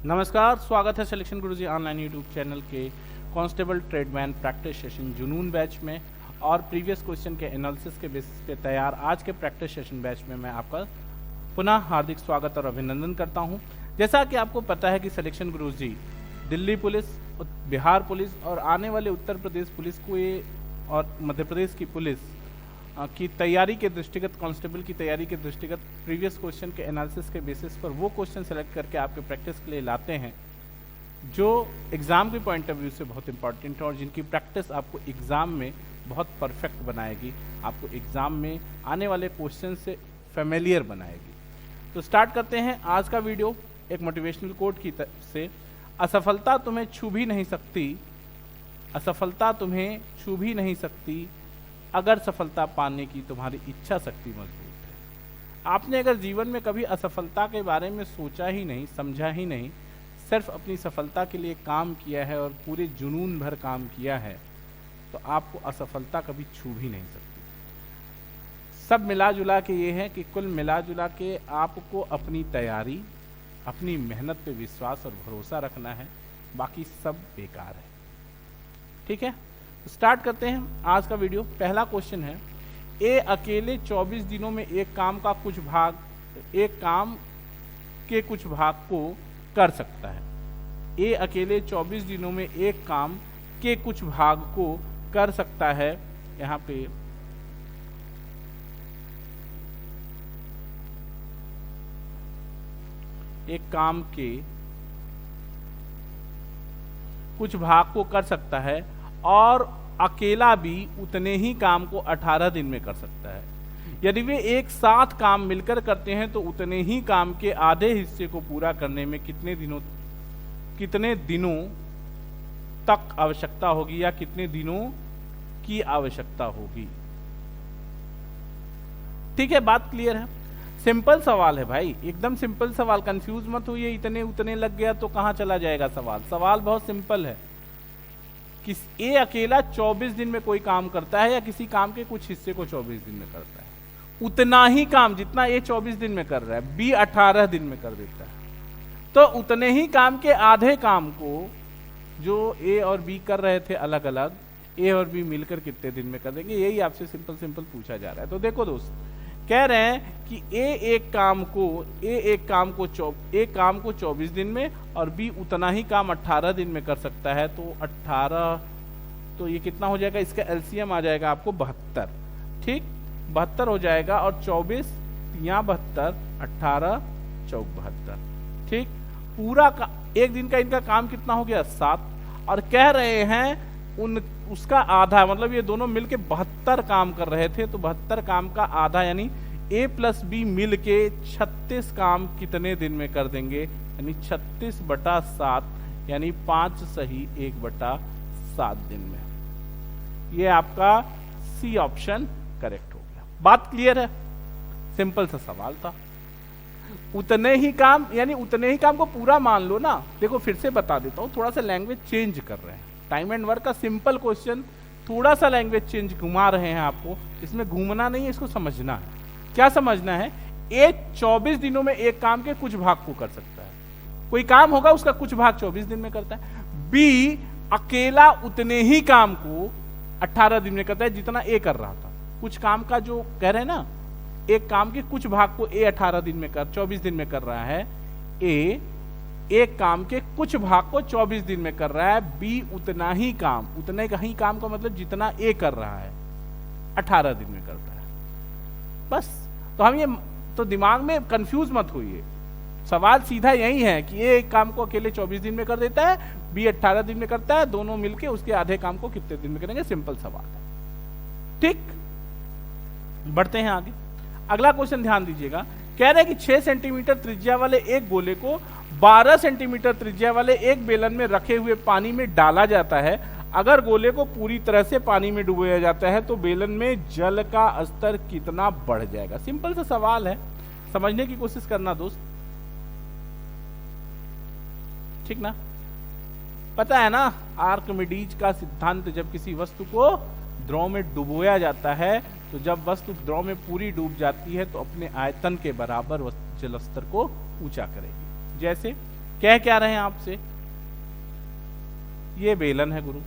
नमस्कार, स्वागत है सिलेक्शन गुरुजी ऑनलाइन यूट्यूब चैनल के कांस्टेबल ट्रेडमैन प्रैक्टिस सेशन जुनून बैच में और प्रीवियस क्वेश्चन के एनालिसिस के बेसिस पे तैयार आज के प्रैक्टिस सेशन बैच में मैं आपका पुनः हार्दिक स्वागत और अभिनंदन करता हूं। जैसा कि आपको पता है कि सिलेक्शन गुरुजी दिल्ली पुलिस, बिहार पुलिस और आने वाले उत्तर प्रदेश पुलिस को और मध्य प्रदेश की पुलिस की तैयारी के दृष्टिगत, कांस्टेबल की तैयारी के दृष्टिगत प्रीवियस क्वेश्चन के एनालिसिस के बेसिस पर वो क्वेश्चन सेलेक्ट करके आपके प्रैक्टिस के लिए लाते हैं जो एग्ज़ाम के पॉइंट ऑफ व्यू से बहुत इंपॉर्टेंट है और जिनकी प्रैक्टिस आपको एग्ज़ाम में बहुत परफेक्ट बनाएगी, आपको एग्ज़ाम में आने वाले क्वेश्चन से फेमिलियर बनाएगी। तो स्टार्ट करते हैं आज का वीडियो एक मोटिवेशनल कोट की से। असफलता तुम्हें छू भी नहीं सकती, असफलता तुम्हें छू भी नहीं सकती अगर सफलता पाने की तुम्हारी इच्छा शक्ति मजबूत है। आपने अगर जीवन में कभी असफलता के बारे में सोचा ही नहीं, समझा ही नहीं, सिर्फ अपनी सफलता के लिए काम किया है और पूरे जुनून भर काम किया है, तो आपको असफलता कभी छू भी नहीं सकती। सब मिला जुला के ये है कि कुल मिला जुला के आपको अपनी तैयारी, अपनी मेहनत पे विश्वास और भरोसा रखना है, बाकी सब बेकार है। ठीक है, स्टार्ट करते हैं आज का वीडियो। पहला क्वेश्चन है, ए अकेले 24 दिनों में एक काम के कुछ भाग को कर सकता है। ए अकेले 24 दिनों में एक काम के कुछ भाग को कर सकता है। यहाँ पे एक काम के कुछ भाग को कर सकता है और अकेला भी उतने ही काम को 18 दिन में कर सकता है। यदि वे एक साथ काम मिलकर करते हैं तो उतने ही काम के आधे हिस्से को पूरा करने में कितने दिनों तक आवश्यकता होगी या कितने दिनों की आवश्यकता होगी। ठीक है, बात क्लियर है। सिंपल सवाल है भाई, एकदम सिंपल सवाल, कंफ्यूज मत होइए। इतने उतने लग गया तो कहां चला जाएगा सवाल। सवाल बहुत सिंपल है कि ए अकेला 24 दिन में कोई काम करता है या किसी काम के कुछ हिस्से को 24 दिन में करता है। उतना ही काम जितना ए 24 दिन में कर रहा है, बी 18 दिन में कर देता है। तो उतने ही काम के आधे काम को जो ए और बी कर रहे थे अलग अलग, ए और बी मिलकर कितने दिन में कर देंगे, यही आपसे सिंपल पूछा जा रहा है। तो देखो दोस्त, कह रहे हैं कि एक काम को 24 दिन में और बी उतना ही काम 18 दिन में कर सकता है। तो 18, तो ये कितना हो जाएगा, इसका एलसीएम आ जाएगा आपको 72। ठीक, 72 हो जाएगा और 24 यहाँ 72, 18 चौक 72। ठीक, पूरा का एक दिन का इनका काम कितना हो गया, 7। और कह रहे हैं उसका आधा, मतलब ये दोनों मिलके 72 काम कर रहे थे, तो 72 काम का आधा यानी ए प्लस बी मिल के 36 काम कितने दिन में कर देंगे, यानी 36/7 यानी 5 सही 1/7 दिन में। ये आपका सी ऑप्शन करेक्ट हो गया। बात क्लियर है, सिंपल सा सवाल था। उतने ही काम यानी उतने ही काम को पूरा मान लो ना। देखो फिर से बता देता हूं, थोड़ा सा लैंग्वेज चेंज कर रहे हैं। टाइम एंड वर्क का सिंपल क्वेश्चन, थोड़ा सा लैंग्वेज चेंज घुमा रहे हैं आपको। इसमें घूमना नहीं है, इसको समझना है। क्या समझना है, ए 24 दिनों में एक काम के कुछ भाग को कर सकता है। कोई काम होगा उसका कुछ भाग 24 दिन में करता है। बी अकेला उतने ही काम को 18 दिन में करता है जितना ए कर रहा था। कुछ काम का जो कह रहे हैं ना, एक काम के कुछ भाग को ए 24 दिन में कर रहा है। ए एक काम के कुछ भाग को 24 दिन में कर रहा है। बी उतना ही काम, उतने का ही काम का मतलब जितना ए कर रहा है 18 दिन में करता है। बस, तो हम ये तो दिमाग में कंफ्यूज मत होइए। सवाल सीधा यही है कि ए एक काम को अकेले 24 दिन में कर देता है, बी 18 दिन में करता है, दोनों मिलके उसके आधे काम को कितने दिन में करेंगे। सिंपल सवाल है। ठीक, बढ़ते हैं आगे। अगला क्वेश्चन ध्यान दीजिएगा। कह रहे हैं कि 6 सेंटीमीटर त्रिज्या वाले एक गोले को 12 सेंटीमीटर त्रिज्या वाले एक बेलन में रखे हुए पानी में डाला जाता है। अगर गोले को पूरी तरह से पानी में डुबोया जाता है तो बेलन में जल का स्तर कितना बढ़ जाएगा। सिंपल सा सवाल है, समझने की कोशिश करना दोस्त। ठीक ना, पता है ना आर्किमिडीज का सिद्धांत, जब किसी वस्तु को द्रव में डुबोया जाता है तो जब वस्तु द्रव में पूरी डूब जाती है तो अपने आयतन के बराबर जल स्तर को ऊंचा करेगी। जैसे कह क्या रहे हैं आपसे, ये बेलन है गुरु,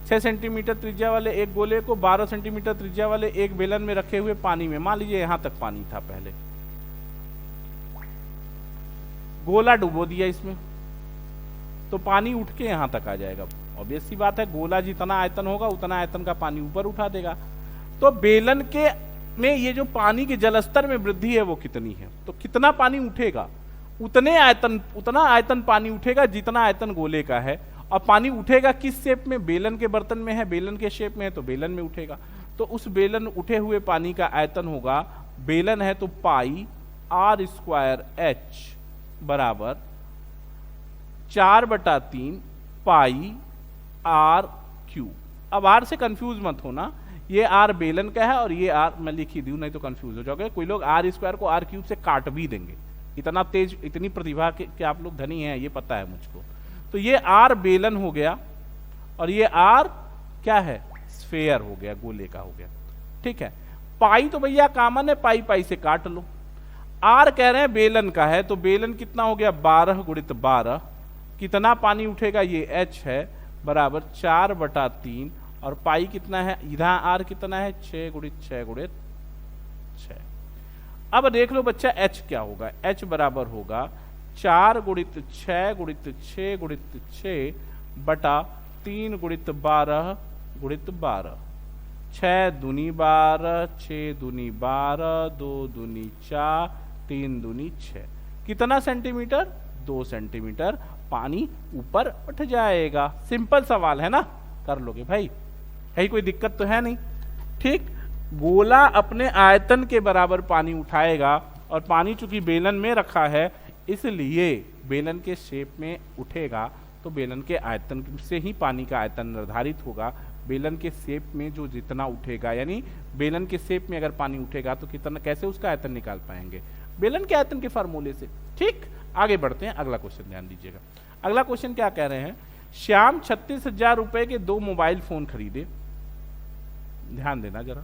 6 सेंटीमीटर त्रिज्या वाले एक गोले को 12 सेंटीमीटर त्रिज्या वाले एक बेलन में रखे हुए पानी में, मान लीजिए यहां तक पानी था, पहले गोला डुबो दिया इसमें, तो पानी उठ के यहां तक आ जाएगा। ऑब्वियस सी बात है, गोला जितना आयतन होगा उतना आयतन का पानी ऊपर उठा देगा। तो बेलन के में ये जो पानी के जलस्तर में वृद्धि है वो कितनी है, तो कितना पानी उठेगा, उतना आयतन पानी उठेगा जितना आयतन गोले का है। और पानी उठेगा किस शेप में, बेलन के बर्तन में है, बेलन के शेप में है तो बेलन में उठेगा। तो उस बेलन उठे हुए पानी का आयतन होगा, बेलन है तो पाई r²h बराबर 4/3 पाई r³। अब r से कंफ्यूज मत होना, ये r बेलन का है और ये r मैं लिख ही दूं, नहीं तो कंफ्यूज हो जाओगे। कोई लोग r² को r³ से काट भी देंगे, इतना तेज, इतनी प्रतिभा के आप लोग धनी हैं, ये पता है मुझको। तो ये r बेलन हो गया और ये r क्या है, स्फेयर हो गया, गोले का हो गया। ठीक है, पाई तो भैया कॉमन है, पाई पाई से काट लो। r कह रहे हैं बेलन का है, तो बेलन कितना हो गया, 12 × 12। कितना पानी उठेगा, ये h है, बराबर 4/3 और पाई कितना है, इधर r कितना है, 6 × 6 × 6। अब देख लो बच्चा h क्या होगा, h बराबर होगा 4 × 6 × 6 × 6 बटा 3 × 12 × 12। 6 दूनी 12, 6 दूनी 12, 2 दूनी 4, 3 दूनी 6। कितना सेंटीमीटर, 2 सेंटीमीटर पानी ऊपर उठ जाएगा। सिंपल सवाल है ना, कर लोगे भाई, कहीं कोई दिक्कत तो है नहीं। ठीक, गोला अपने आयतन के बराबर पानी उठाएगा और पानी चूंकि बेलन में रखा है इसलिए बेलन के शेप में उठेगा, तो बेलन के आयतन से ही पानी का आयतन निर्धारित होगा। बेलन के शेप में जो जितना उठेगा, यानी बेलन के शेप में अगर पानी उठेगा तो कितना, कैसे उसका आयतन निकाल पाएंगे, बेलन के आयतन के फार्मूले से। ठीक, आगे बढ़ते हैं, अगला क्वेश्चन ध्यान दीजिएगा। अगला क्वेश्चन क्या कह रहे हैं, श्याम 36,000 रुपए के 2 मोबाइल फोन खरीदे। ध्यान देना जरा,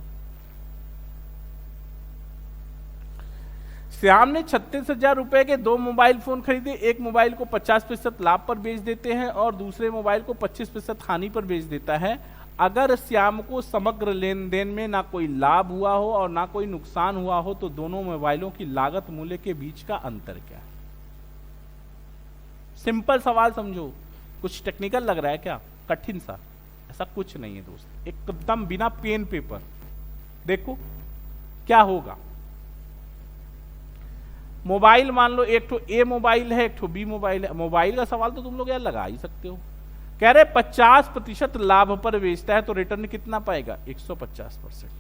श्याम ने 36,000 रुपए के 2 मोबाइल फोन खरीदे। एक मोबाइल को 50% लाभ पर बेच देते हैं और दूसरे मोबाइल को 25% हानि पर बेच देता है। अगर श्याम को समग्र लेन देन में ना कोई लाभ हुआ हो और ना कोई नुकसान हुआ हो तो दोनों मोबाइलों की लागत मूल्य के बीच का अंतर क्या है। सिंपल सवाल समझो, कुछ टेक्निकल लग रहा है क्या, कठिन सा, ऐसा कुछ नहीं है दोस्त, एकदम बिना पेन पेपर। देखो क्या होगा, मोबाइल मान लो एक ठो ए मोबाइल है, एक ठो बी मोबाइल है। मोबाइल का सवाल तो तुम लोग यार लगा ही सकते हो। कह रहे 50% लाभ पर बेचता है तो रिटर्न कितना पाएगा, 150%।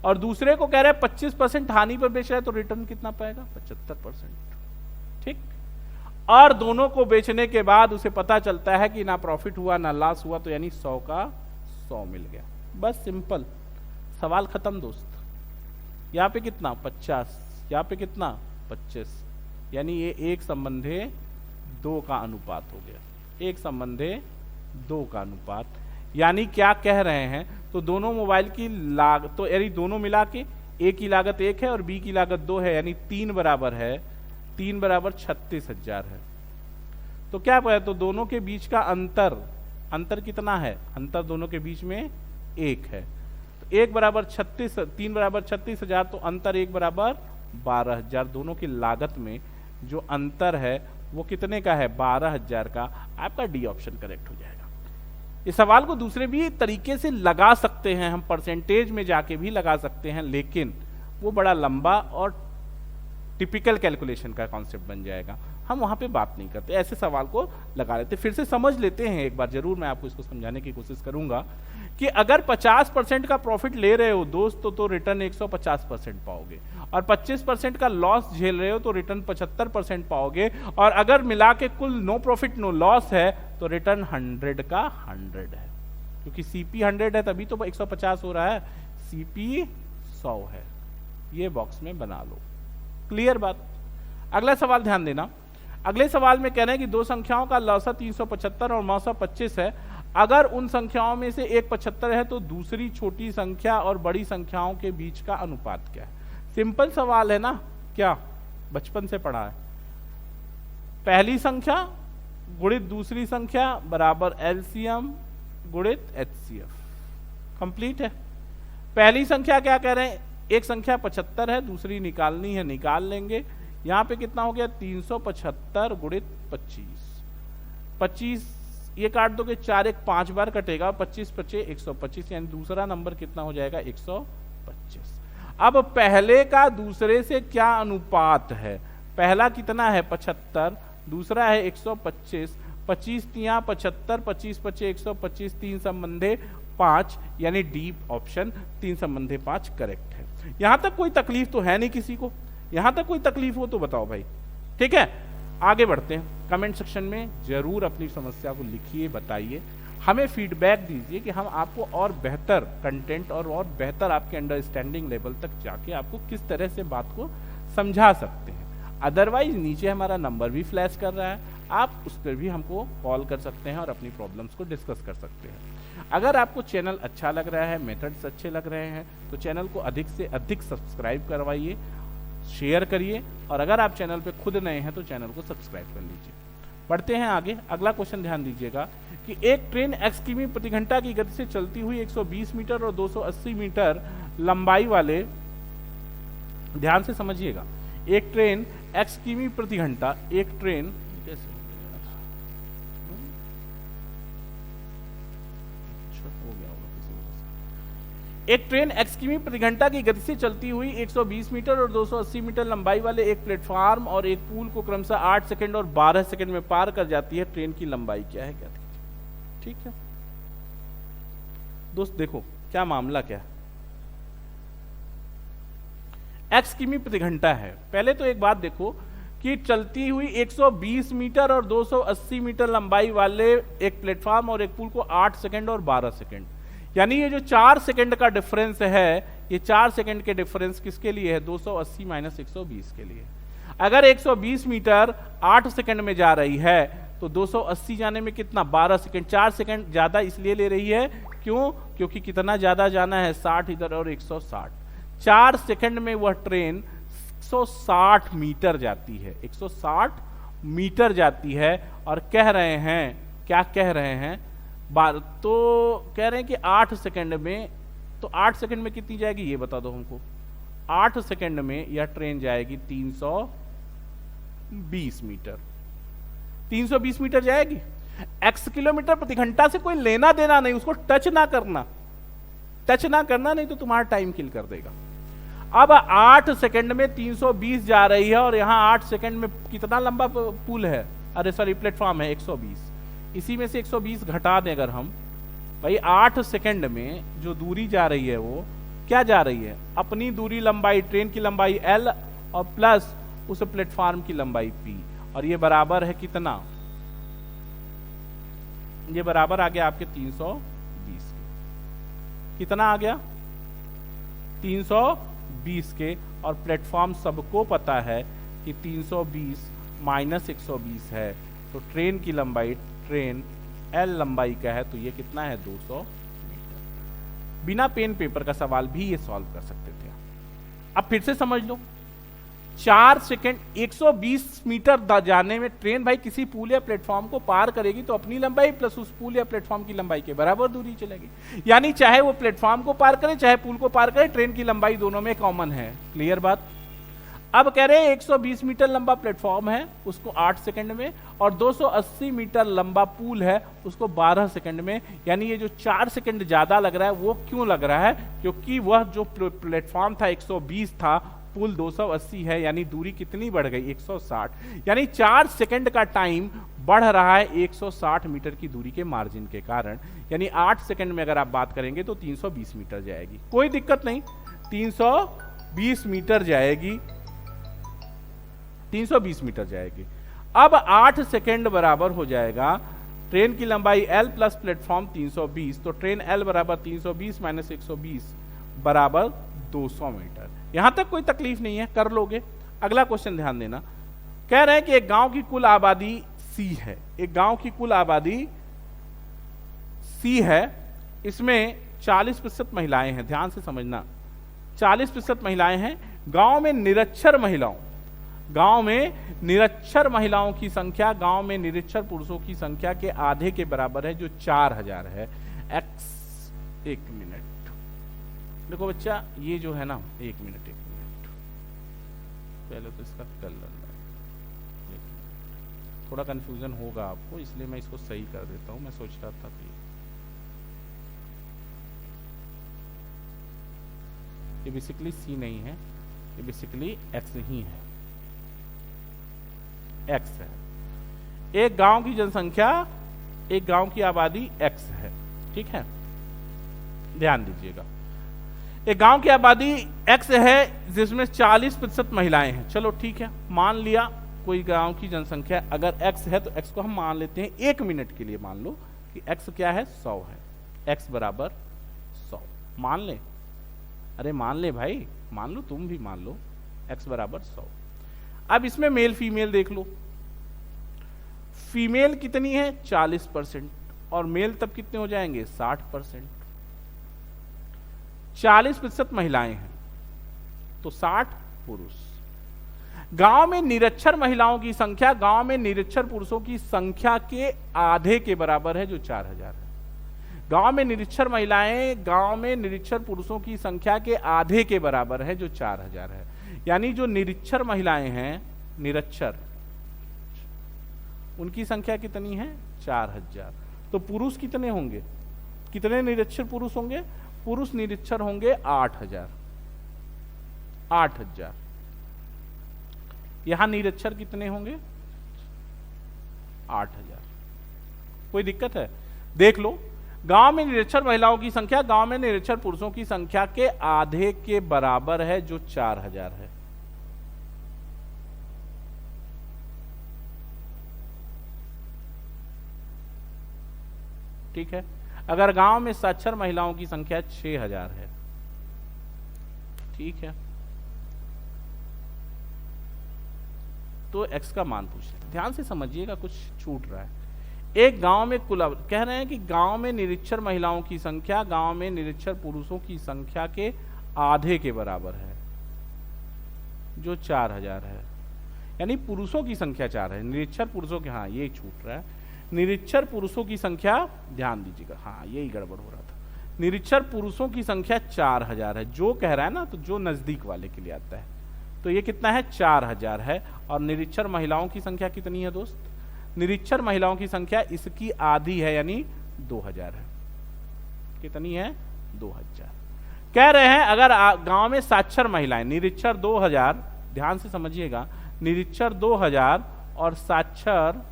और दूसरे को कह रहे 25% हानि पर बेच रहा है तो रिटर्न कितना पाएगा, 75%। ठीक, और दोनों को बेचने के बाद उसे पता चलता है कि ना प्रॉफिट हुआ ना लॉस हुआ, तो यानी 100 का 100 मिल गया। बस सिंपल, सवाल खत्म दोस्त। यहाँ पे कितना 50, यहाँ पे कितना 25, यानी ये 1:2 का अनुपात हो गया, 1:2 का अनुपात। यानी क्या कह रहे हैं, तो दोनों मोबाइल की लागत, तो यानी दोनों मिला के ए की लागत 1 है और बी की लागत 2 है, यानी 3 बराबर है, 3 बराबर 36,000 है। तो क्या है, तो दोनों के बीच का अंतर कितना है, अंतर दोनों के बीच में 1 है। तो 1 बराबर 36, 3 बराबर 36,000, तो अंतर 1 बराबर 12,000। दोनों की लागत में जो अंतर है वो कितने का है, 12,000 का। आपका डी ऑप्शन करेक्ट हो जाएगा। इस सवाल को दूसरे भी तरीके से लगा सकते हैं, हम परसेंटेज में जाके भी लगा सकते हैं, लेकिन वो बड़ा लंबा और टिपिकल कैलकुलेशन का कॉन्सेप्ट बन जाएगा, हम वहां पे बात नहीं करते, ऐसे सवाल को लगा लेते। फिर से समझ लेते हैं एक बार, जरूर मैं आपको इसको समझाने की कोशिश करूंगा कि अगर 50% का प्रॉफिट ले रहे हो दोस्त तो रिटर्न 150% पाओगे, और 25% का लॉस झेल रहे हो तो रिटर्न 75% पाओगे, और अगर मिला के कुल नो प्रॉफिट नो लॉस है तो रिटर्न 100 का 100 है, क्योंकि सीपी 100 है तभी तो 150 हो रहा है, सीपी 100 है। ये बॉक्स में बना लो, क्लियर बात। अगला सवाल ध्यान देना, अगले सवाल में कह रहे हैं कि दो संख्याओं का लौसा 375 और मौसा 25 है। अगर उन संख्याओं में से एक 75 है तो दूसरी छोटी संख्या और बड़ी संख्याओं के बीच का अनुपात क्या है। सिंपल सवाल है ना, क्या बचपन से पढ़ा है। पहली संख्या गुणित दूसरी संख्या बराबर एलसीएम गुणित एचसीएफ। कंप्लीट है। पहली संख्या क्या कह रहे हैं, एक संख्या 75 है, दूसरी निकालनी है, निकाल लेंगे। यहां पे कितना हो गया 375 गुणित 25 ये काट दोगे 4 एक 5 बार कटेगा, 25 25 125, यानी दूसरा नंबर कितना हो जाएगा 125। अब पहले का दूसरे से क्या अनुपात है, पहला कितना है 75, दूसरा है 125, 25 तिया 75, 25 25 125, 3 संबंधे 5, यानी डी ऑप्शन 3 संबंधे 5 करेक्ट है। यहां तक कोई तकलीफ तो है नहीं किसी को, यहां तक कोई तकलीफ हो तो बताओ भाई। ठीक है, आगे बढ़ते हैं। कमेंट सेक्शन में जरूर अपनी समस्या को लिखिए, बताइए, हमें फीडबैक दीजिए कि हम आपको और बेहतर कंटेंट और बेहतर आपके अंडरस्टैंडिंग लेवल तक जाके आपको किस तरह से बात को समझा सकते हैं। अदरवाइज नीचे हमारा नंबर भी फ्लैश कर रहा है, आप उस पर भी हमको कॉल कर सकते हैं और अपनी प्रॉब्लम्स को डिस्कस कर सकते हैं। अगर आपको चैनल अच्छा लग रहा है, मेथड्स अच्छे लग रहे हैं, तो चैनल को अधिक से अधिक सब्सक्राइब करवाइए, शेयर करिए, और अगर आप चैनल पे खुद नए हैं तो चैनल को सब्सक्राइब कर लीजिए। बढ़ते हैं आगे। अगला क्वेश्चन ध्यान दीजिएगा कि एक ट्रेन x किमी प्रति घंटा की गति से चलती हुई 120 मीटर और 280 मीटर लंबाई वाले, ध्यान से समझिएगा, एक ट्रेन x किमी प्रति घंटा, एक ट्रेन एक ट्रेन x किमी प्रति घंटा की गति से चलती हुई 120 मीटर और 280 मीटर लंबाई वाले एक प्लेटफार्म और एक पुल को क्रमशः 8 सेकंड और 12 सेकंड में पार कर जाती है। ट्रेन की लंबाई क्या है, क्या है? ठीक है दोस्त, देखो क्या मामला क्या है। x किमी प्रति घंटा है। पहले तो एक बात देखो कि चलती हुई 120 मीटर और 280 मीटर लंबाई वाले एक प्लेटफार्म और एक पुल को 8 सेकंड और 12 सेकंड, यानी ये जो 4 सेकंड का डिफरेंस है, ये 4 सेकंड के डिफरेंस किसके लिए है, 280 माइनस 120 के लिए। अगर 120 मीटर 8 सेकंड में जा रही है तो 280 जाने में कितना, 12 सेकंड। 4 सेकंड ज्यादा इसलिए ले रही है, क्यों, क्योंकि कितना ज्यादा जाना है, 60 इधर और 160। 4 सेकंड में वह ट्रेन 160 मीटर जाती है, 160 मीटर जाती है। और कह रहे हैं, क्या कह रहे हैं, तो कह रहे हैं कि 8 सेकंड में, तो 8 सेकंड में कितनी जाएगी ये बता दो हमको। 8 सेकंड में यह ट्रेन जाएगी 320 मीटर, 320 मीटर जाएगी। x किलोमीटर प्रति घंटा से कोई लेना देना नहीं, उसको टच ना करना, टच ना करना, नहीं तो तुम्हारा टाइम किल कर देगा। अब 8 सेकंड में 320 जा रही है और यहां 8 सेकंड में कितना लंबा पुल है, अरे सॉरी प्लेटफॉर्म है 120, इसी में से 120 घटा दें अगर हम, भाई 8 सेकंड में जो दूरी जा रही है वो क्या जा रही है, अपनी दूरी लंबाई, ट्रेन की लंबाई l और प्लस उस प्लेटफॉर्म की लंबाई p, और ये बराबर है कितना, ये बराबर आ गया आपके 320 के। कितना आ गया 320 के। और प्लेटफॉर्म सबको पता है कि 320 माइनस 120 है, तो ट्रेन की लंबाई, ट्रेन L लंबाई का है, तो ये कितना है 200 मीटर। बिना पेन पेपर का सवाल भी ये सॉल्व कर सकते थे। अब फिर से समझ लो, 4 सेकंड 120 मीटर जाने में ट्रेन भाई किसी पुल या प्लेटफॉर्म को पार करेगी तो अपनी लंबाई प्लस उस पुल या प्लेटफॉर्म की लंबाई के बराबर दूरी चलेगी, यानी चाहे वो प्लेटफॉर्म को पार करे चाहे पुल को पार करे, ट्रेन की लंबाई दोनों में कॉमन है। क्लियर बात। अब कह रहे हैं 120 मीटर लंबा प्लेटफॉर्म है उसको 8 सेकंड में, और 280 मीटर लंबा पुल है उसको 12 सेकंड में, यानी ये जो 4 सेकंड ज्यादा लग रहा है वो क्यों लग रहा है, क्योंकि वह जो प्लेटफॉर्म था 120 था, पुल 280 है, यानी दूरी कितनी बढ़ गई 160, यानी 4 सेकंड का टाइम बढ़ रहा है 160 मीटर की दूरी के मार्जिन के कारण। यानी 8 सेकंड में अगर आप बात करेंगे तो 320 मीटर जाएगी, कोई दिक्कत नहीं, 320 मीटर जाएगी, 320 मीटर जाएगी। अब 8 सेकंड बराबर हो जाएगा ट्रेन की लंबाई L प्लस प्लेटफॉर्म 320, तो ट्रेन L बराबर 320 माइनस 120 बराबर 200 मीटर। यहां तक कोई तकलीफ नहीं है, कर लोगे। अगला क्वेश्चन ध्यान देना, कह रहे हैं कि एक गांव की कुल आबादी C है, एक गांव की कुल आबादी C है, इसमें 40% महिलाएं हैं, ध्यान से समझना, 40% महिलाएं हैं। गांव में निरक्षर महिलाओं, गांव में निरक्षर महिलाओं की संख्या गांव में निरक्षर पुरुषों की संख्या के आधे के बराबर है, जो 4000 है। x, एक मिनट देखो बच्चा, ये जो है ना, एक मिनट पहले तो इसका कलर, थोड़ा कंफ्यूजन होगा आपको, इसलिए मैं इसको सही कर देता हूं। मैं सोच रहा था कि ये बेसिकली सी नहीं है, ये बेसिकली एक्स ही है, एक्स है। एक गांव की जनसंख्या, एक गांव की आबादी एक्स है, ठीक है, ध्यान दीजिएगा। एक गांव की आबादी एक्स है जिसमें 40% महिलाएं हैं। चलो ठीक है, मान लिया कोई गांव की जनसंख्या अगर एक्स है तो एक्स को हम मान लेते हैं 1 मिनट के लिए, मान लो कि एक्स क्या है, 100 है, एक्स बराबर 100 मान ले। अरे मान ले भाई, मान लो, तुम भी मान लो, एक्स बराबर 100। अब इसमें मेल फीमेल देख लो, फीमेल कितनी है 40% और मेल तब कितने हो जाएंगे 60%। 40% महिलाएं हैं तो 60 पुरुष। गांव में निरक्षर महिलाओं की संख्या गांव में निरक्षर पुरुषों की संख्या के आधे के बराबर है, जो 4000 है। गांव में निरक्षर महिलाएं गांव में निरक्षर पुरुषों की संख्या के आधे के बराबर है, जो 4000 है। यानी जो निरक्षर महिलाएं हैं, निरक्षर, उनकी संख्या कितनी है 4000। तो पुरुष कितने होंगे, कितने निरक्षर पुरुष होंगे, पुरुष निरक्षर होंगे 8000। 8000। यहां निरक्षर कितने होंगे 8000। कोई दिक्कत है, देख लो। गांव में निरक्षर महिलाओं की संख्या गांव में निरक्षर पुरुषों की संख्या के आधे के बराबर है, जो 4000 है। ठीक है, अगर गांव में साक्षर महिलाओं की संख्या 6000 है, ठीक है, तो x का मान पूछ रहे हैं। ध्यान से समझिएगा, कुछ छूट रहा है। एक गांव में कुल, कह रहे हैं कि गांव में निरक्षर महिलाओं की संख्या गांव में निरक्षर पुरुषों की संख्या के आधे के बराबर है, जो 4000 है। यानी पुरुषों की संख्या 4 है, निरक्षर पुरुषों के, हाँ ये छूट रहा है, निरक्षर पुरुषों की संख्या, ध्यान दीजिएगा, हाँ यही गड़बड़ हो रहा था। निरक्षर पुरुषों की संख्या 4000 है, जो कह रहा है ना, तो जो नजदीक वाले के लिए आता है, तो ये कितना है 4000 है। और निरक्षर महिलाओं की संख्या कितनी है दोस्त, निरक्षर महिलाओं की संख्या इसकी आधी है, यानी 2000 है। कितनी है 2000। कह रहे हैं अगर गांव में साक्षर महिलाएं, निरक्षर 2000, ध्यान से समझिएगा, निरक्षर 2000 और साक्षर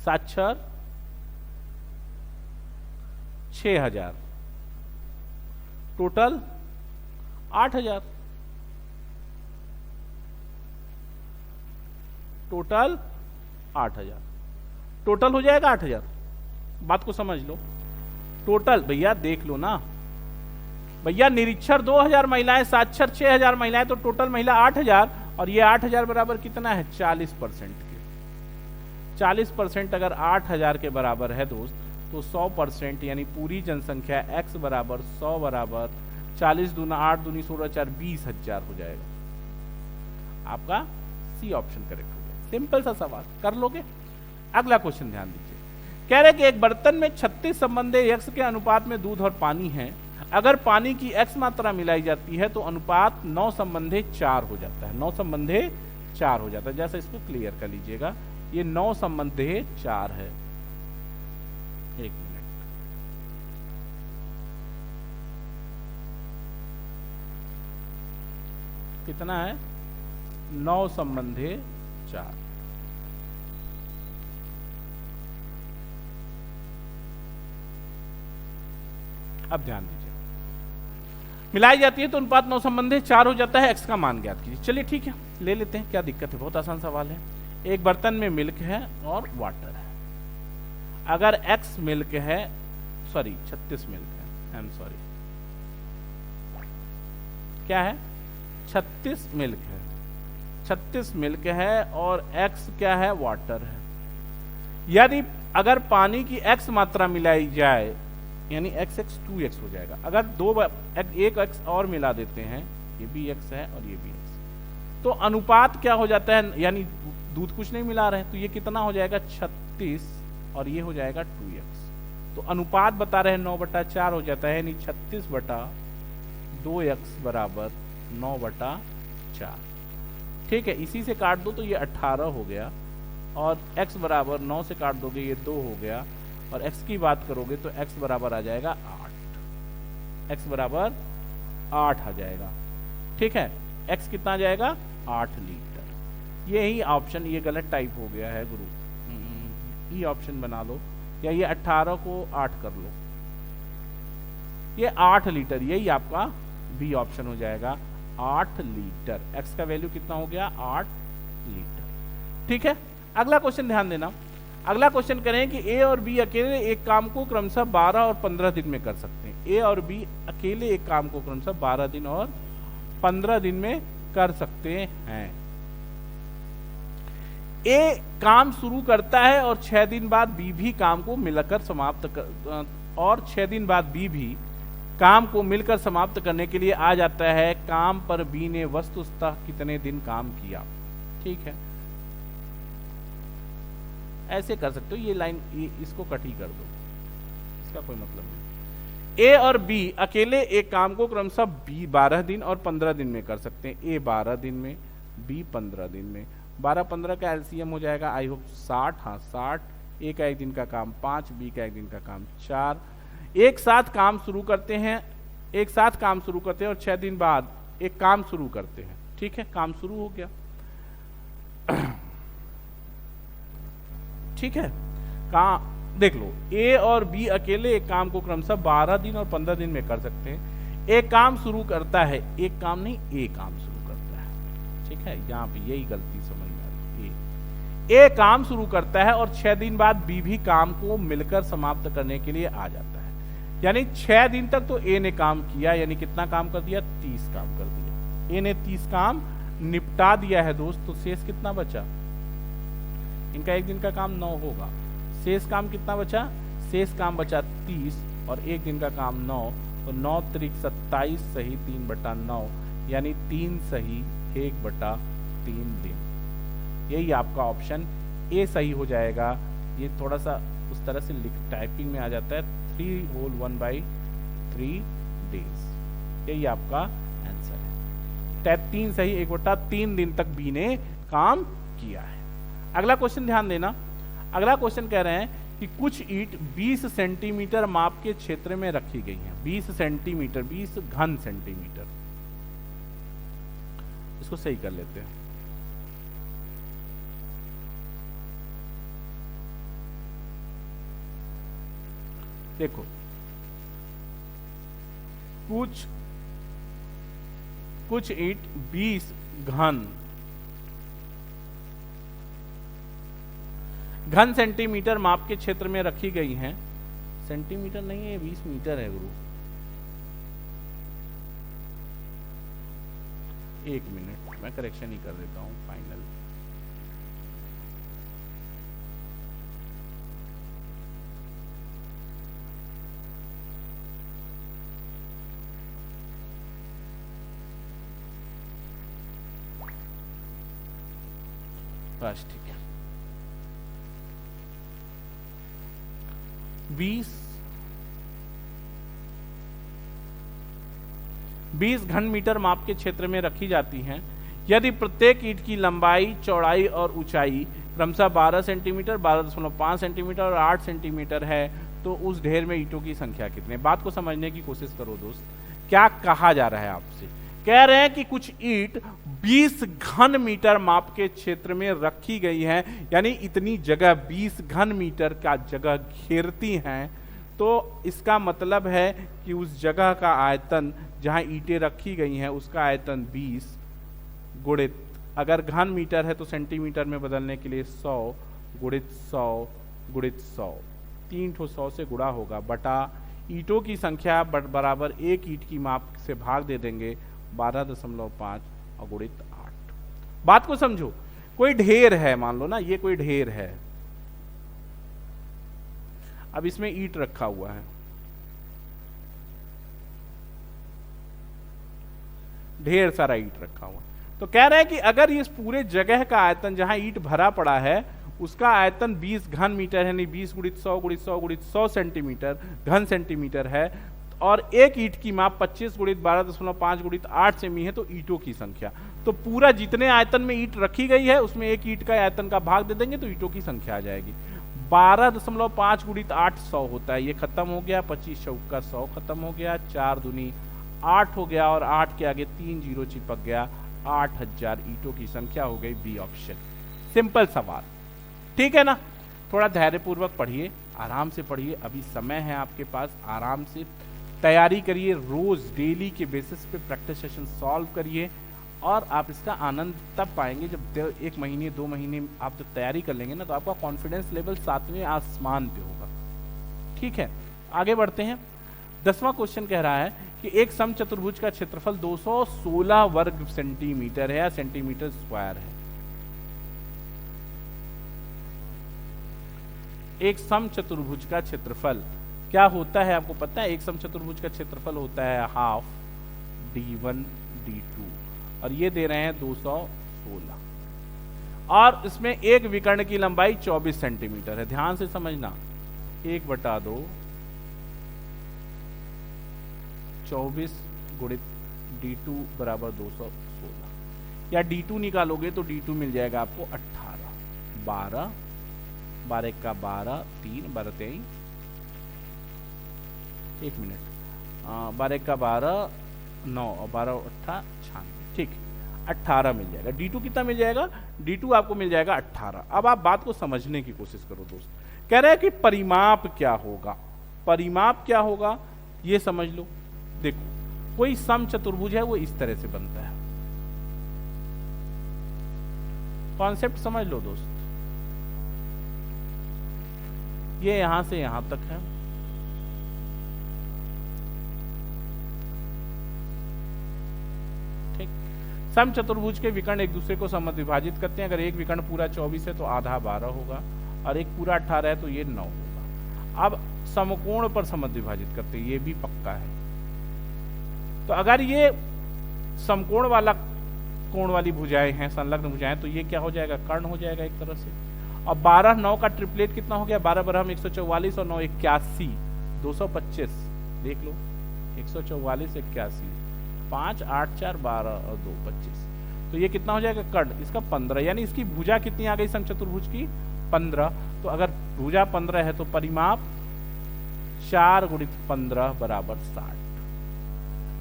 6000, टोटल 8000, टोटल 8000, टोटल हो जाएगा 8000। बात को समझ लो, टोटल भैया देख लो ना भैया, निरक्षर 2000 महिलाएं, साक्षर 6000 महिलाएं, तो टोटल महिला 8000, और ये 8000 बराबर कितना है 40% के। 40% अगर 8000 के बराबर है दोस्त, तो 100% यानी पूरी जनसंख्या x बराबर 100 बराबर 40 दूना 8 दूनी 16 4 20,000 हो जाएगा। आपका सी ऑप्शन करेक्ट हो जाएगा। सिंपल सा सवाल कर लोगे। अगला क्वेश्चन ध्यान दीजिए, कह रहे कि एक बर्तन में 36 संबंधे x के अनुपात में दूध और पानी है। अगर पानी की x मात्रा मिलाई जाती है तो अनुपात 9 संबंधे 4 हो जाता है। 9 संबंधे 4 हो जाता है। जैसा इसको क्लियर कर लीजिएगा, ये 9 संबंधे 4 है। एक मिनट, कितना है 9 संबंधे 4। अब ध्यान दीजिए, मिलाई जाती है तो अनुपात 9 संबंधे 4 हो जाता है। x का मान ज्ञात कीजिए। चलिए ठीक है, ले लेते हैं, क्या दिक्कत है, बहुत आसान सवाल है। एक बर्तन में मिल्क है और वाटर है। अगर x मिल्क है, सॉरी 36 मिल्क है, आई एम सॉरी, क्या है 36 मिल्क है, 36 मिल्क है और x क्या है वाटर है। यदि अगर पानी की x मात्रा मिलाई जाए, यानी x 2x हो जाएगा। अगर एक x और मिला देते हैं, ये भी x है और ये भी x, तो अनुपात क्या हो जाता है, यानी दूध कुछ नहीं मिला रहे, तो ये कितना हो जाएगा 36 और ये हो जाएगा 2x। तो अनुपात बता रहे हैं 9/4 हो जाता है, यानी 36/2x बराबर 9/4। ठीक है, इसी से काट दो तो ये 18 हो गया, और x बराबर 9 से काट दोगे ये 2 हो गया, और x की बात करोगे तो x बराबर आ जाएगा 8। x बराबर 8 आ जाएगा। ठीक है, x कितना आ जाएगा 8 लीटर। यही ऑप्शन, ये गलत टाइप हो गया है गुरु, ये ऑप्शन बना लो, या ये 18 को 8 कर लो, ये 8 लीटर, यही आपका बी ऑप्शन हो जाएगा, 8 लीटर। x का वैल्यू कितना हो गया 8 लीटर। ठीक है, अगला क्वेश्चन ध्यान देना। अगला क्वेश्चन करें कि ए और बी अकेले एक काम को क्रमशः 12 और 15 दिन में कर सकते हैं। ए और बी अकेले एक काम को क्रमशः 12 दिन और 15 दिन में कर सकते हैं। ए काम शुरू करता है और 6 दिन बाद बी भी काम को मिलकर समाप्त कर, और 6 दिन बाद बी भी काम को मिलकर समाप्त करने के लिए आ जाता है। काम पर बी ने वस्तुतः कितने दिन काम किया। ठीक है, ऐसे कर सकते हो, ये लाइन इसको कट ही कर दो, इसका कोई मतलब नहीं। ए और बी अकेले एक काम को क्रमशः बी 12 दिन और 15 दिन में कर सकते हैं। ए 12 दिन में, बी 15 दिन में। 12-15 का एलसीएम हो जाएगा आई होप 60। हाँ 60। ए का एक दिन का काम 5, बी का एक दिन का काम 4। एक साथ काम शुरू करते हैं, एक साथ काम शुरू करते हैं और 6 दिन बाद एक काम शुरू करते हैं। ठीक है, काम शुरू हो गया। ठीक है, देख लो, ए और बी अकेले एक काम को क्रमशः 12 दिन और 15 दिन में कर सकते हैं। एक काम शुरू करता है, एक काम नहीं, ए काम शुरू करता है। ठीक है, यहाँ पे यही गलती समझ में आ रही है। ए काम शुरू करता है और 6 दिन बाद बी भी काम को मिलकर समाप्त करने के लिए आ जाता है। यानी 6 दिन तक तो ए ने काम किया, यानी कितना काम कर दिया 30 काम कर दिया। ए ने 30 काम निपटा दिया है दोस्त, तो शेष कितना बचा, इनका एक दिन का काम 9 होगा। शेष काम कितना बचा, शेष काम बचा 30 और एक दिन का काम 9, तो 9 त्रिक 27 सही 3/9, यानी 3 सही 1/3 दिन। यही आपका ऑप्शन ए सही हो जाएगा। ये थोड़ा सा उस तरह से टाइपिंग में आ जाता है, 3 होल 1/3 डेज। यही आपका आंसर है। 3 सही 1/3 दिन तक बी ने काम किया है। अगला क्वेश्चन ध्यान देना। अगला क्वेश्चन कह रहे हैं कि कुछ ईंट 20 सेंटीमीटर माप के क्षेत्र में रखी गई हैं। 20 सेंटीमीटर, 20 घन सेंटीमीटर, इसको सही कर लेते हैं। देखो, कुछ ईंट 20 घन सेंटीमीटर माप के क्षेत्र में रखी गई हैं। सेंटीमीटर नहीं है, 20 मीटर है गुरु। 1 मिनट, मैं करेक्शन ही कर देता हूं फाइनल। बस ठीक है। 20 घन मीटर माप के क्षेत्र में रखी जाती हैं। यदि प्रत्येक ईंट की लंबाई, चौड़ाई और ऊंचाई क्रमशः 12 सेंटीमीटर, 12.5 सेंटीमीटर और 8 सेंटीमीटर है, तो उस ढेर में ईंटों की संख्या कितनी है। बात को समझने की कोशिश करो दोस्त, क्या कहा जा रहा है आपसे। कह रहे हैं कि कुछ ईंट 20 घन मीटर माप के क्षेत्र में रखी गई हैं, यानी इतनी जगह 20 घन मीटर का जगह घेरती हैं। तो इसका मतलब है कि उस जगह का आयतन जहां ईंटें रखी गई हैं उसका आयतन 20 गुणित, अगर घन मीटर है तो सेंटीमीटर में बदलने के लिए 100 गुणित 100 गुणित 100, 3 ठो 100 से गुणा होगा, बटा ईंटों की संख्या बराबर एक ईंट की माप से भाग दे देंगे 12.5 और गुणित 8। बात को समझो, कोई ढेर है, मान लो ना ये कोई ढेर है। अब इसमें ईंट रखा हुआ है, ढेर सारा ईंट रखा हुआ, तो कह रहे हैं कि अगर इस पूरे जगह का आयतन जहां ईंट भरा पड़ा है उसका आयतन 20 घन मीटर यानी 20 गुणित 100 गुणित 100 गुणित 100 सेंटीमीटर घन सेंटीमीटर है और एक ईंट की माप 25 गुणित 12.5 गुणित 8 सेमी है, तो ईंटों की संख्या, तो पूरा जितने आयतन में ईंट रखी गई है उसमें एक ईंट का आयतन का भाग दे देंगे तो ईंटों की संख्या आ जाएगी। 12.5 गुणित 8 100 होता है, ये खत्म हो गया, 25 चौका 100 खत्म हो गया, 4 दूनी 8 हो गया और 8 के आगे 3 जीरो चिपक गया, 8000 ईंटों की संख्या हो गई बी ऑप्शन। सिंपल सवाल, ठीक है ना। थोड़ा धैर्यपूर्वक पढ़िए, आराम से पढ़िए, अभी समय है आपके पास, आराम से तैयारी करिए, रोज डेली के बेसिस पे प्रैक्टिस सेशन सॉल्व करिए और आप इसका आनंद तब पाएंगे जब 1 महीने 2 महीने आप जब तैयारी कर लेंगे ना तो आपका कॉन्फिडेंस लेवल 7वें आसमान पे होगा। ठीक है, आगे बढ़ते हैं। 10वां क्वेश्चन कह रहा है कि एक समचतुर्भुज का क्षेत्रफल 216 वर्ग सेंटीमीटर है या सेंटीमीटर स्क्वायर है। एक समचतुर्भुज का क्षेत्रफल क्या होता है आपको पता है? एक समचतुर्भुज का क्षेत्रफल होता है हाफ d1 d2 और ये दे रहे हैं 216 और इसमें एक विकर्ण की लंबाई 24 सेंटीमीटर है। ध्यान से समझना, 1/2 24 गुणित d2 बराबर 216 या d2 निकालोगे तो d2 मिल जाएगा आपको 18, 12 12 का 12 3 12 23 1 मिनट 12 का 12 9 और 12 8 96, ठीक, 18 मिल जाएगा। d2 कितना मिल जाएगा? d2 आपको मिल जाएगा 18। अब आप बात को समझने की कोशिश करो दोस्त। कह रहे हैं कि परिमाप क्या होगा, परिमाप क्या होगा ये समझ लो। देखो कोई समचतुर्भुज है वो इस तरह से बनता है, कॉन्सेप्ट समझ लो दोस्त। ये यहां से यहां तक है, ठीक। समचतुर्भुज के विकर्ण एक दूसरे को समद्विभाजित करते हैं। अगर एक विकर्ण पूरा 24 है तो आधा 12 होगा और एक पूरा 18 है तो ये 9 होगा। अब समकोण पर समद्विभाजित करते हैं, ये भी पक्का है। तो अगर ये समकोण वाला कोण वाली भुजाएं हैं, संलग्न भुजाएं, तो ये क्या हो जाएगा? कर्ण हो जाएगा एक तरह से। और 12 9 का ट्रिपलेट कितना हो गया? 12 बराबर 144 और 9 81 225, देख लो 144 81 5 8 4 12 और 2 25, तो ये कितना हो जाएगा? कर्ण इसका 15, यानी इसकी भुजा कितनी आ गई समचतुर्भुज की? 15। तो अगर भुजा 15 है तो परिमाप 4 गुणित 15 बराबर 60।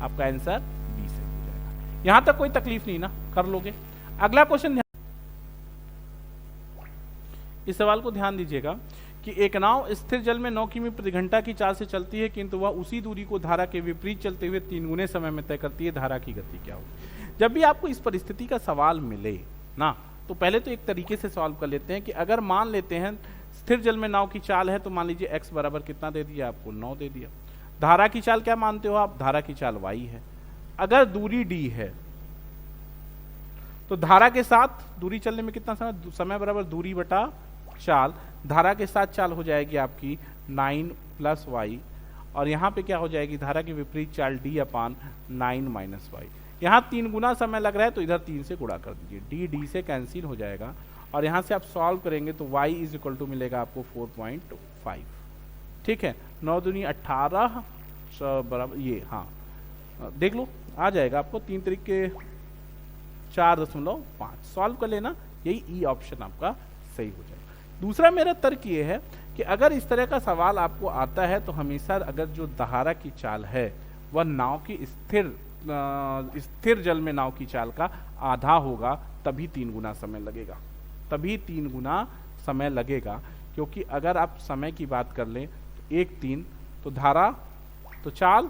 आपका आंसर 20 हो जाएगा। यहां तक कोई तकलीफ नहीं ना, कर लोगे। अगला क्वेश्चन, इस सवाल को ध्यान दीजिएगा कि एक नाव स्थिर जल में 9 किमी प्रति घंटा की चाल से चलती है, किंतु वह उसी दूरी को धारा के विपरीत चलते हुए 3 गुने समय में तय करती है। धारा की गति क्या होगी? जब भी आपको इस परिस्थिति का सवाल मिले ना, तो पहले तो एक तरीके से सॉल्व कर लेते हैं कि अगर मान लेते हैं स्थिर जल में नाव की चाल है, तो मान लीजिए x बराबर कितना दे दिया आपको? 9 दे दिया। धारा की चाल क्या मानते हो आप? धारा की चाल y है। अगर दूरी d है तो धारा के साथ दूरी चलने में कितना समय? समय बराबर दूरी बटा चाल। धारा के साथ चाल हो जाएगी आपकी 9 + y और यहाँ पे क्या हो जाएगी? धारा की विपरीत चाल d अपान 9 - y। यहाँ 3 गुना समय लग रहा है तो इधर 3 से गुणा कर दीजिए, d से कैंसिल हो जाएगा और यहाँ से आप सॉल्व करेंगे तो y = मिलेगा आपको 4.5। ठीक है, 9 दूनी 18 बराबर ये, हाँ देख लो आ जाएगा आपको 3 तरीके 4.5। सॉल्व कर लेना, यही ई ऑप्शन आपका सही हो जाएगा। दूसरा मेरा तर्क ये है कि अगर इस तरह का सवाल आपको आता है तो हमेशा अगर जो धारा की चाल है वह नाव की स्थिर जल में नाव की चाल का आधा होगा, तभी 3 गुना समय लगेगा, तभी 3 गुना समय लगेगा। क्योंकि अगर आप समय की बात कर लें तो 1 3 तो धारा तो चाल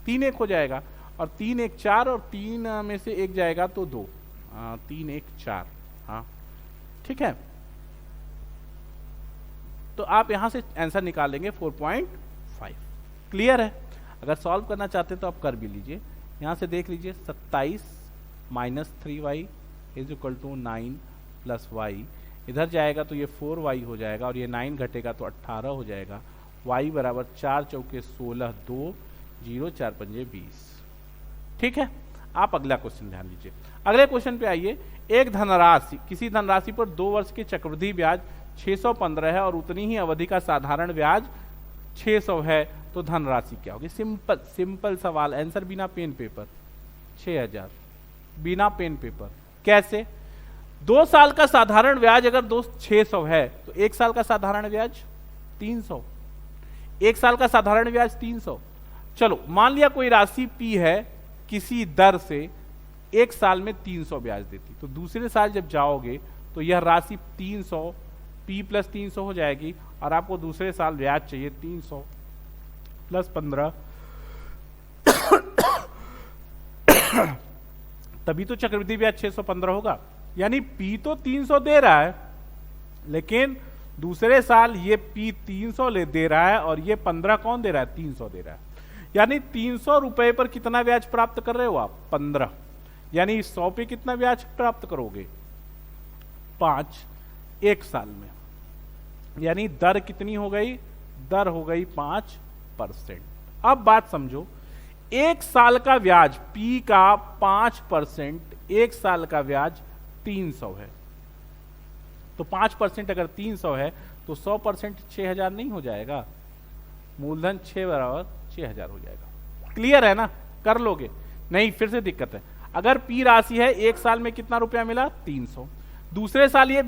3 1 हो जाएगा और 3 1 4 और 3 में से 1 जाएगा तो 2, 3 1 4। हाँ ठीक है, तो आप यहां से आंसर निकालेंगे 4.5। क्लियर है? अगर सॉल्व करना चाहते तो आप कर भी लीजिए। यहां से देख लीजिए 27 - 3y = 9 + y, इधर जाएगा तो ये 4y हो जाएगा और ये 9 घटेगा तो 18 हो जाएगा। y बराबर 4 चौके 16 2 0 4 पंजे 20। ठीक है, आप अगला क्वेश्चन ध्यान दीजिए। अगले क्वेश्चन पे आइए। एक धनराशि, किसी धनराशि पर 2 वर्ष के चक्रवृद्धि ब्याज 615 है और उतनी ही अवधि का साधारण ब्याज 600 है, तो धनराशि क्या होगी? सिंपल सिंपल सवाल, आंसर बिना पेन पेपर, 6000 बिना पेन पेपर। कैसे? 2 साल का साधारण ब्याज अगर दोस्त 600 है तो 1 साल का साधारण ब्याज 300, 1 साल का साधारण ब्याज 300। चलो मान लिया कोई राशि P है, किसी दर से 1 साल में 300 ब्याज देती, तो दूसरे साल जब जाओगे तो यह राशि 300 P प्लस 300 हो जाएगी और आपको दूसरे साल ब्याज चाहिए 300 प्लस 15 तभी तो चक्रवृद्धि ब्याज 615 होगा। यानी P तो 300 दे रहा है, लेकिन दूसरे साल ये P 300 दे रहा है और ये 15 कौन दे रहा है? 300 दे रहा है। यानी 300 रुपए पर कितना ब्याज प्राप्त कर रहे हो आप? 15। यानी 100 पे कितना ब्याज प्राप्त करोगे? 5 1 साल में। यानी दर कितनी हो गई? दर हो गई 5%। अब बात समझो, 1 साल का ब्याज P का 5%, 1 साल का ब्याज 300 है, तो 5% अगर 300 है तो 100% 6000 नहीं हो जाएगा? मूलधन 6 बराबर 6000 हो जाएगा। क्लियर है ना? कर लोगे? नहीं, फिर से दिक्कत है। अगर P राशि है, 1 साल में कितना रुपया मिला? 300। दूसरे साल ये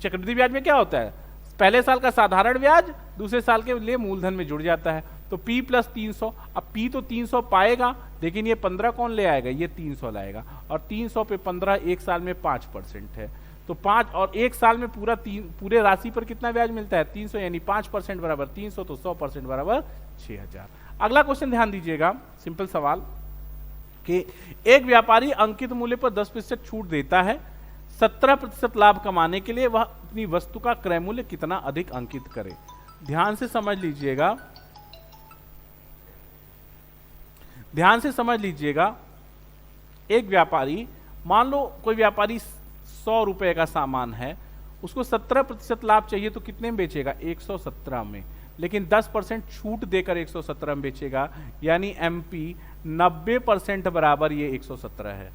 चक्रवृद्धि ब्याज में क्या होता है? पहले साल का साधारण ब्याज दूसरे साल के लिए मूलधन में जुड़ जाता है, तो P प्लस 300। अब P तो 300 पाएगा, लेकिन ये 15 कौन ले आएगा? ये 300 लाएगा, और 300 पे 15 1 साल में 5% है, तो 5 और 1 साल में पूरे राशि पर कितना ब्याज मिलता है? 300, यानी 5% बराबर 300, तो 100% बराबर 6000। अगला क्वेश्चन ध्यान दीजिएगा, सिंपल सवाल कि एक व्यापारी अंकित मूल्य पर 10% छूट देता है, 17% लाभ कमाने के लिए वह अपनी वस्तु का क्रय मूल्य कितना अधिक अंकित करे? ध्यान से समझ लीजिएगा, ध्यान से समझ लीजिएगा। एक व्यापारी, मान लो कोई व्यापारी 100 रुपए का सामान है, उसको 17% लाभ चाहिए, तो कितने में बेचेगा? 117 में। लेकिन 10% छूट देकर 117 में बेचेगा, यानी MP 90% बराबर ये 117 है।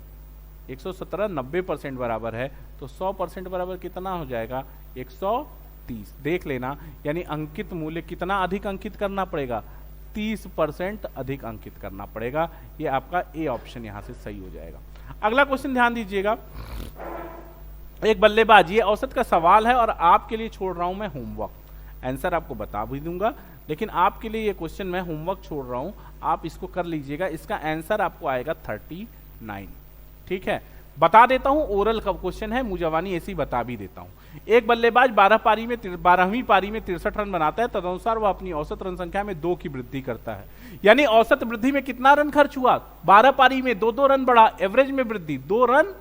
117 90% बराबर है, तो 100% बराबर कितना हो जाएगा? 130। देख लेना, यानी अंकित मूल्य कितना अधिक अंकित करना पड़ेगा? 30% अधिक अंकित करना पड़ेगा। ये आपका ए ऑप्शन यहां से सही हो जाएगा। अगला क्वेश्चन ध्यान दीजिएगा। एक बल्लेबाज, ये औसत का सवाल है और आपके लिए छोड़ रहा हूं मैं होमवर्क। आंसर आपको बता भी दूंगा, लेकिन आपके लिए ये क्वेश्चन मैं होमवर्क छोड़ रहा हूं, आप इसको कर लीजिएगा। इसका आंसर आपको आएगा 39। ठीक है, बता देता हूं, ओरल का क्वेश्चन है, मुजवानी ऐसी बता भी देता हूं। एक बल्लेबाज 12वीं पारी में 63 रन बनाता है, तदनुसार वह अपनी औसत रन संख्या में 2 की वृद्धि करता है। यानी औसत वृद्धि में कितना रन खर्च हुआ? 12 पारी में 2-2 रन बढ़ा, एवरेज में वृद्धि 2 रन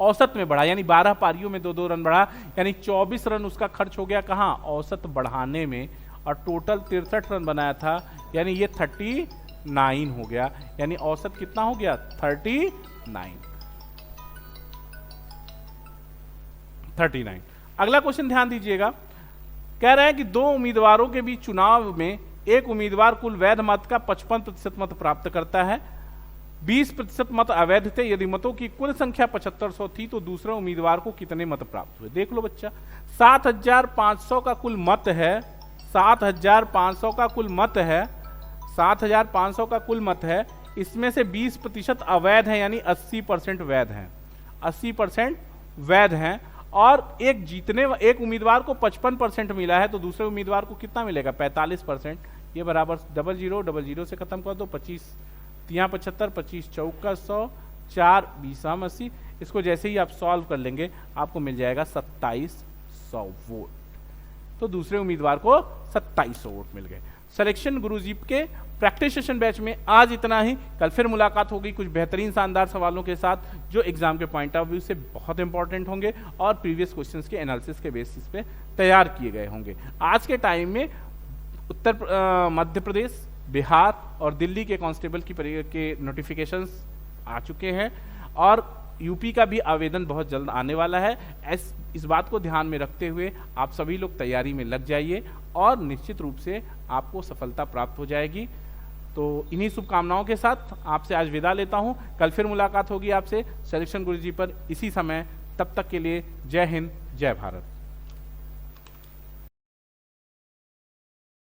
औसत में बढ़ा, यानी 12 पारियों में 2-2 रन बढ़ा, यानी 24 रन उसका खर्च हो गया कहां? औसत बढ़ाने में, और टोटल 63 रन बनाया था, यानी ये 39 हो गया। यानी औसत कितना हो गया? 39। अगला क्वेश्चन ध्यान दीजिएगा, कह रहे हैं कि 2 उम्मीदवारों के बीच चुनाव में एक उम्मीदवार कुल वैध मत का 55% मत प्राप्त करता है, 20% मत अवैध थे। यदि मतों की कुल संख्या 7500 थी तो दूसरे उम्मीदवार को कितने मत प्राप्त हुए? देख लो बच्चा, 7500 का कुल मत है, 7500 का कुल मत है, 7500 का कुल मत है, इसमें से 20% अवैध है, यानी 80% वैध हैं, 80% वैध हैं, और एक उम्मीदवार को 55% मिला है, तो दूसरे उम्मीदवार को कितना मिलेगा? 45%। ये बराबर 00 से खत्म कर दो, 25 यहाँ 75, 25 चौका 100, 4 20 80। इसको जैसे ही आप सॉल्व कर लेंगे आपको मिल जाएगा 2700 वोट, तो दूसरे उम्मीदवार को 2700 वोट मिल गए। सिलेक्शन गुरुजी के प्रैक्टिस सेशन बैच में आज इतना ही। कल फिर मुलाकात होगी कुछ बेहतरीन शानदार सवालों के साथ, जो एग्जाम के पॉइंट ऑफ व्यू से बहुत इंपॉर्टेंट होंगे और प्रीवियस क्वेश्चंस के एनालिसिस के बेसिस पे तैयार किए गए होंगे। आज के टाइम में मध्य प्रदेश, बिहार और दिल्ली के कांस्टेबल के नोटिफिकेशंस आ चुके हैं, और यूपी का भी आवेदन बहुत जल्द आने वाला है। इस बात को ध्यान में रखते हुए आप सभी लोग तैयारी में लग जाइए और निश्चित रूप से आपको सफलता प्राप्त हो जाएगी। तो इन्हीं शुभकामनाओं के साथ आपसे आज विदा लेता हूं। कल फिर मुलाकात होगी आपसे सिलेक्शन गुरुजी पर इसी समय। तब तक के लिए जय हिंद, जय भारत।